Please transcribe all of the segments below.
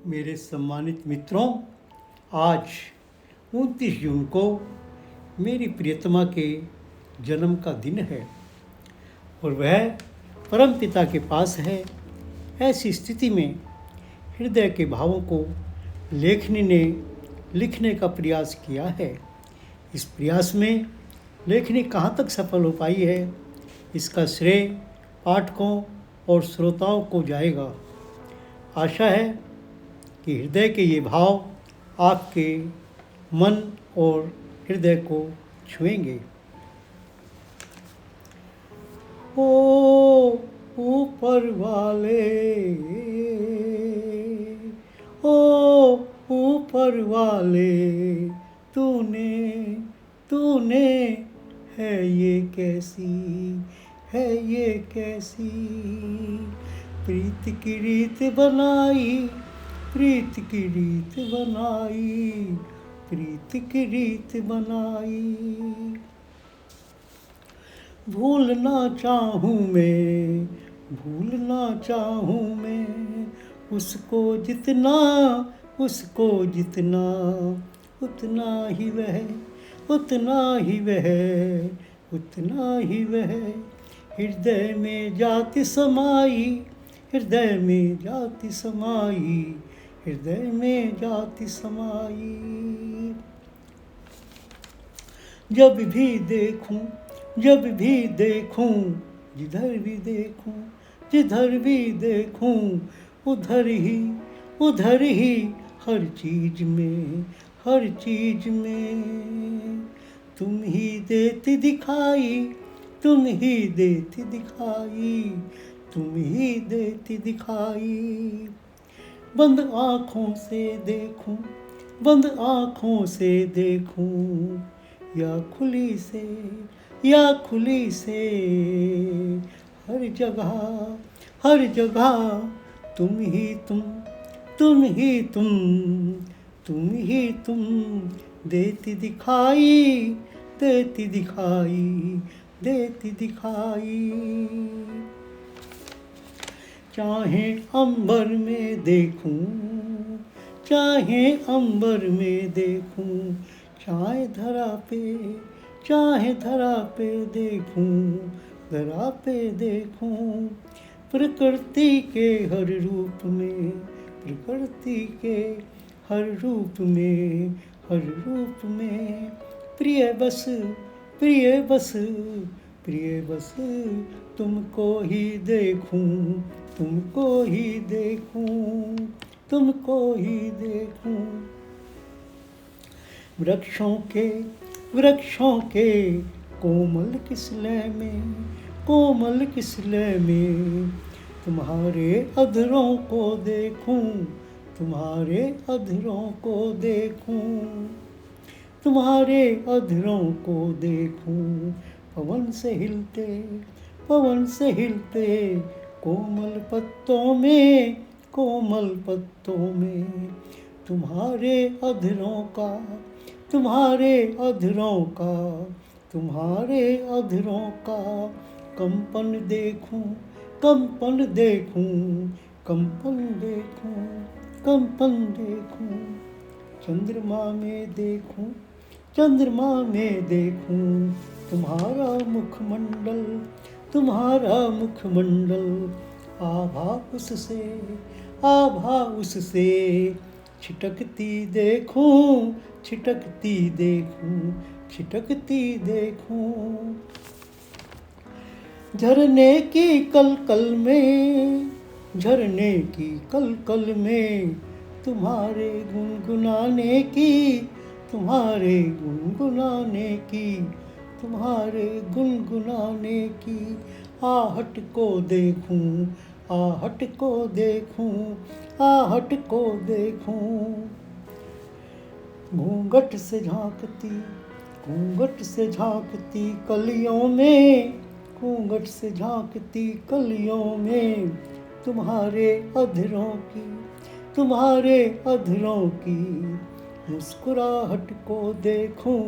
मेरे सम्मानित मित्रों, आज 29 जून को मेरी प्रियतमा के जन्म का दिन है और वह परम पिता के पास है। ऐसी स्थिति में हृदय के भावों को लेखनी ने लिखने का प्रयास किया है। इस प्रयास में लेखनी कहाँ तक सफल हो पाई है, इसका श्रेय पाठकों और श्रोताओं को जाएगा। आशा है कि हृदय के ये भाव आपके मन और हृदय को छुएंगे। ओ ऊपर वाले, ओ ऊपर वाले, तूने है ये कैसी प्रीत की रीत बनाई, प्रीत की रीत बनाई। भूलना चाहूँ मैं उसको जितना उतना ही वह हृदय में जाति समाई। जब भी देखूं जिधर भी देखूं उधर ही हर चीज में तुम ही देती दिखाई। बंद आँखों से देखूं या खुली से हर जगह तुम देती दिखाई। चाहे अंबर में देखूं चाहे धरा पे देखूं प्रकृति के हर रूप में प्रिय बस तुमको ही देखूं। वृक्षों के कोमल किसले में तुम्हारे अधरों को देखूं। पवन से हिलते कोमल पत्तों में तुम्हारे अधरों का कंपन देखूं। चंद्रमा में देखूं तुम्हारा मुखमंडल। आभा उससे छिटकती देखूं। झरने की कलकल में तुम्हारे गुनगुनाने की आहट को देखूं। घूंघट से झांकती कलियों में तुम्हारे अधरों की मुस्कुराहट को देखूं।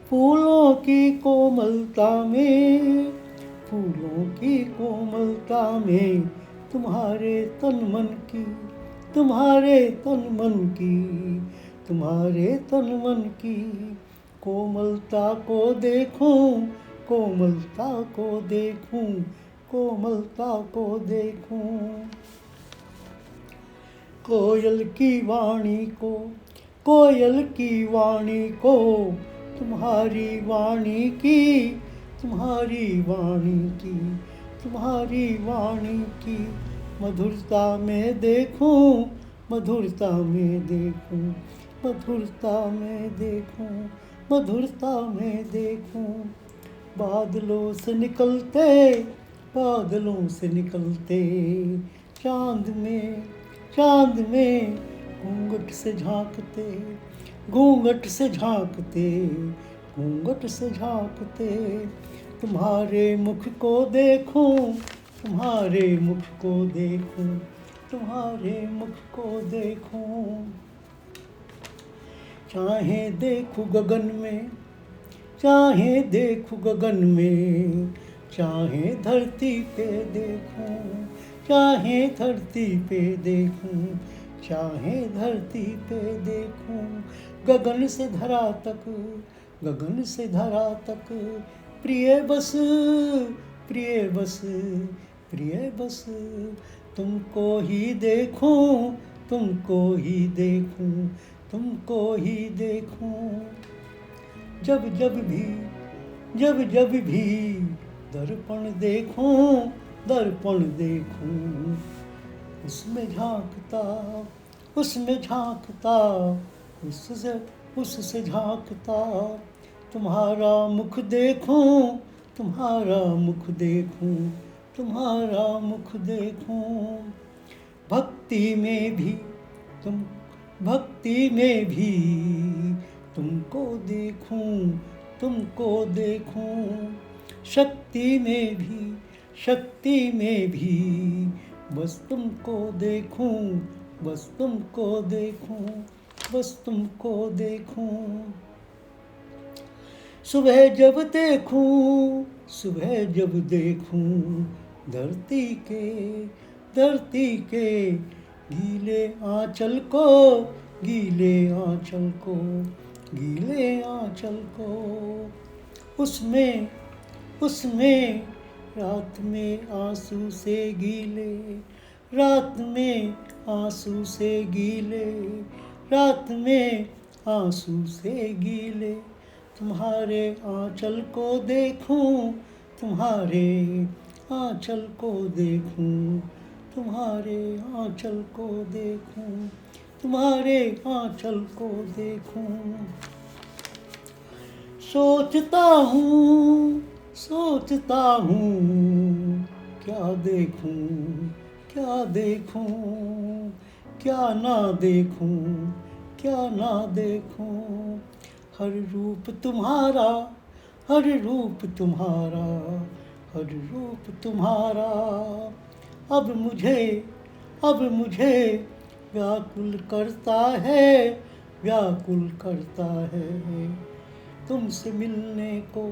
फूलों की कोमलता में, फूलों की कोमलता में, तुम्हारे तन मन की, तुम्हारे तन मन की, तुम्हारे तन मन की कोमलता को देखूं, कोमलता को देखूं, कोमलता को देखूं। कोयल की वाणी को, कोयल की वाणी को, तुम्हारी वाणी की, तुम्हारी वाणी की, तुम्हारी वाणी की मधुरता में देखूं, मधुरता में देखूं, मधुरता में देखूं, मधुरता में देखूं। बादलों से निकलते, बादलों से निकलते चांद में, चांद में घूंघट से झांकते, घूंघट से झांकते, घूंघट से झांकते। तुम्हारे मुख को देखूं, तुम्हारे मुख को देखूं, तुम्हारे मुख को देखूं। चाहे देखूं गगन में, चाहे देखूं गगन में, चाहे धरती पे देखूं, चाहे धरती पे देखूं, चाहे धरती पे देखूं। गगन से धरा तक, गगन से धरा तक प्रिय बस, प्रिय बस, प्रिय बस तुमको ही देखूं, तुमको ही देखूं, तुमको ही देखूं। जब जब भी, जब जब भी दर्पण देखूं, दर्पण देखूं, उसमें झांकता, उसमें झांकता, उससे झांकता तुम्हारा मुख देखूं, तुम्हारा मुख देखूं, तुम्हारा मुख देखूं। भक्ति में भी तुम, भक्ति में भी तुमको देखूं, तुमको देखूं। शक्ति में भी, शक्ति में भी बस तुमको देखूं, बस तुमको देखूं, बस तुमको देखूं। सुबह जब देखूं, सुबह जब देखूं धरती के, धरती के गीले आंचल को, गीले आंचल को, गीले आंचल को। उसमें, उसमें रात में आंसू से गीले, रात में आंसू से गीले, रात में आंसू से गीले। तुम्हारे आंचल को देखूं, तुम्हारे आंचल को देखूं, तुम्हारे आंचल को देखूं, तुम्हारे आंचल को देखूं। सोचता हूँ, सोचता हूँ क्या देखूं, क्या देखूं, क्या ना देखूं, क्या ना देखूं। हर रूप तुम्हारा, हर रूप तुम्हारा, हर रूप तुम्हारा अब मुझे, अब मुझे व्याकुल करता है, व्याकुल करता है। तुमसे मिलने को,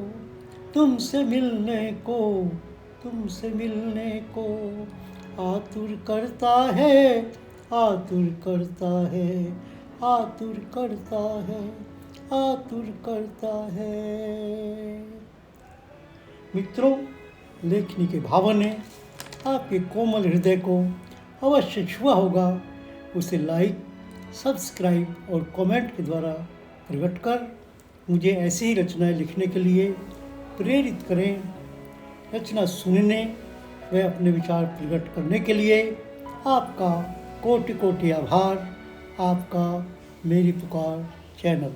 तुमसे मिलने को, तुमसे मिलने को आतुर करता है, आतुर करता है, आतुर करता है, आतुर करता है। मित्रों, लेखनी के भाव ने आपके कोमल हृदय को अवश्य छुआ होगा। उसे लाइक, सब्सक्राइब और कमेंट के द्वारा प्रकट कर मुझे ऐसी ही रचनाएं लिखने के लिए प्रेरित करें। रचना सुनने व अपने विचार प्रकट करने के लिए आपका कोटि कोटि आभार। आपका मेरी पुकार चैनल।